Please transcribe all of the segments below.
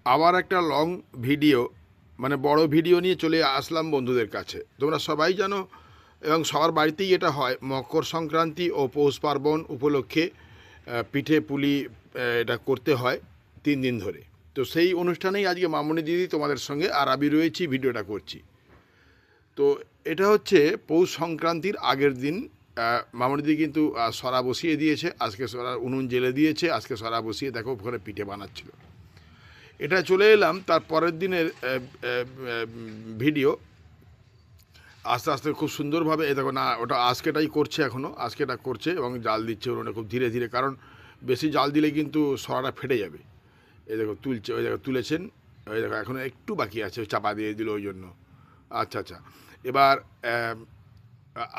আবার একটা long video মানে বড় ভিডিও নিয়ে চলে আসলাম বন্ধুদের কাছে। তোমরা সবাই জানো এবং সবার বাড়িতেই এটা হয়, মকর সংক্রান্তি ও পৌষ পার্বণ উপলক্ষে পিঠে পুলি এটা করতে হয় 3 দিন ধরে। তো সেই অনুষ্ঠানেই আজকে মামনি দিদি তোমাদের সঙ্গে আর আমি রয়েছি, ভিডিওটা করছি। তো এটা হচ্ছে পৌষ সংক্রান্তির আগের দিন। মামনি দিদি কিন্তু সরা বসিয়ে দিয়েছে, আজকে সরা উনুন জেলে দিয়েছে, আজকে সরা বসিয়ে দেখো ওখানে পিঠে বানাচ্ছিল। এটা চলে এলাম তার পরের দিনের ভিডিও। আস্তে আস্তে খুব সুন্দরভাবে এই দেখো না, ওটা আজকেটাই করছে, এখনও আজকেটা করছে এবং জাল দিচ্ছে উনুনে খুব ধীরে ধীরে, কারণ বেশি জাল দিলে কিন্তু সরাটা ফেটে যাবে। এই দেখো তুলছে, ওই দেখো তুলেছেন, ওই দেখো এখনও একটু বাকি আছে, চাপা দিয়ে দিল ওই জন্য। আচ্ছা আচ্ছা, এবার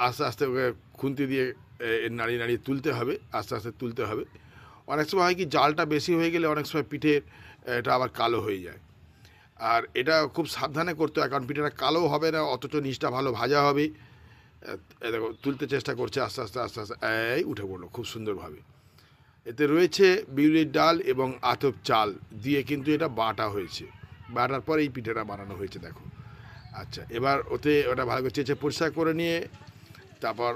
আস্তে আস্তে ওকে খুন্তি দিয়ে নাড়িয়ে নাড়িয়ে তুলতে হবে, আস্তে আস্তে তুলতে হবে। অনেক সময় হয় কি, জালটা বেশি হয়ে গেলে অনেক সময় পিঠে এটা আবার কালো হয়ে যায়। আর এটা খুব সাবধানে করতে হয়, কারণ পিঠেটা কালো হবে না, অথচ নিচটা ভালো ভাজা হবে। দেখো তুলতে চেষ্টা করছে আস্তে আস্তে আস্তে আস্তে, এই উঠে পড়লো খুব সুন্দরভাবে। এতে রয়েছে বিউলির ডাল এবং আতপ চাল দিয়ে কিন্তু এটা বাটা হয়েছে, বাটার পর এই পিঠেটা বানানো হয়েছে দেখো। আচ্ছা, এবার ওটা ভালো করে চেঁচে পরিষ্কার করে নিয়ে তারপর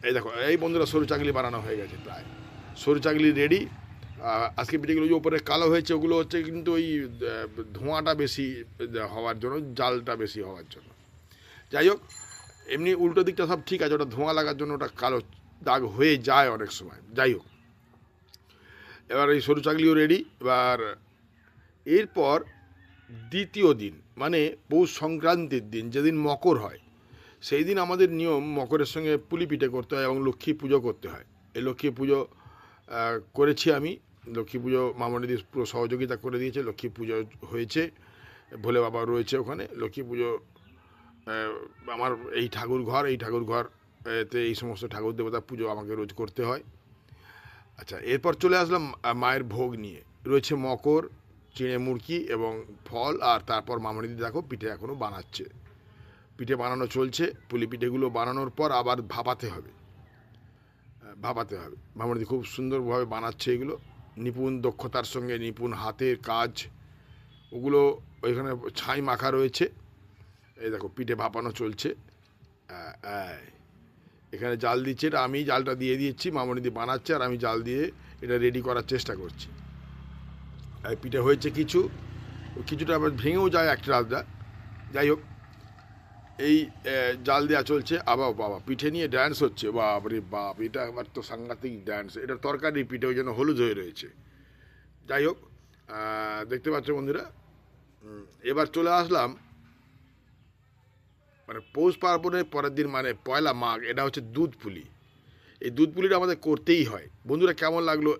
এই দেখো, এই বন্ধুরা সরু চাকলি বানানো হয়ে গেছে প্রায়, সরু চাকলি রেডি। আজকে পিঠেগুলো যে উপরে কালো হয়েছে ওগুলো হচ্ছে কিন্তু ওই ধোঁয়াটা বেশি হওয়ার জন্য, জালটা বেশি হওয়ার জন্য। যাই হোক, এমনি উল্টো দিকটা সব ঠিক আছে, ওটা ধোঁয়া লাগার জন্য ওটা কালো দাগ হয়ে যায় অনেক সময়। যাই হোক, এবার এই সরু চাকলিও রেডি। এবার এরপর দ্বিতীয় দিন মানে পৌষ সংক্রান্তির দিন, যেদিন মকর হয়, সেই দিন আমাদের নিয়ম মকরের সঙ্গে পুলি পিঠে করতে হয় এবং লক্ষ্মী পুজো করতে হয়। এই লক্ষ্মী পুজো করেছি আমি। লক্ষ্মী পুজো মামনিদি পুরো সহযোগিতা করে দিয়েছে, লক্ষ্মী পুজো হয়েছে, ভোলে বাবা রয়েছে ওখানে। লক্ষ্মী পুজো আমার এই ঠাকুর ঘর এতে এই সমস্ত ঠাকুর দেবতা পুজো আমাকে রোজ করতে হয়। আচ্ছা, এরপর চলে আসলাম মায়ের ভোগ নিয়ে। রয়েছে মকর, চিঁড়ে মুরকি এবং ফল, আর তারপর মামনিদি দেখো পিঠে এখনও বানাচ্ছে, পিঠে বানানো চলছে। পুলি পিঠেগুলো বানানোর পর আবার ভাপাতে হবে। মামনিদি খুব সুন্দরভাবে বানাচ্ছে এগুলো, নিপুণ দক্ষতার সঙ্গে, নিপুণ হাতের কাজ ওগুলো। ওইখানে ছাই মাখা রয়েছে, এই দেখো পিঠে ভাপানো চলছে। এখানে জাল দিচ্ছে, এটা আমি জালটা দিয়ে দিয়েছি, মামনিদি বানাচ্ছে আর আমি জাল দিয়ে এটা রেডি করার চেষ্টা করছি। পিঠে হয়েছে কিছুটা আবার ভেঙেও যায় একটা আধটা। যাই হোক, এই জাল দেওয়া চলছে। আবার বাবা পিঠে নিয়ে ড্যান্স হচ্ছে, বাপরে বাপ, এটা আবার তো সাংঘাতিক ড্যান্স। এটা তরকারি পিঠে, ওই জন্য হলুদ হয়ে রয়েছে। যাই হোক, দেখতে পাচ্ছ বন্ধুরা। এবার চলে আসলাম মানে পৌষ পার্বণের পরের দিন মানে পয়লা মাঘ, এটা হচ্ছে দুধ পুলি। এই দুধ পুলিটা আমাদের করতেই হয়। বন্ধুরা কেমন লাগলো?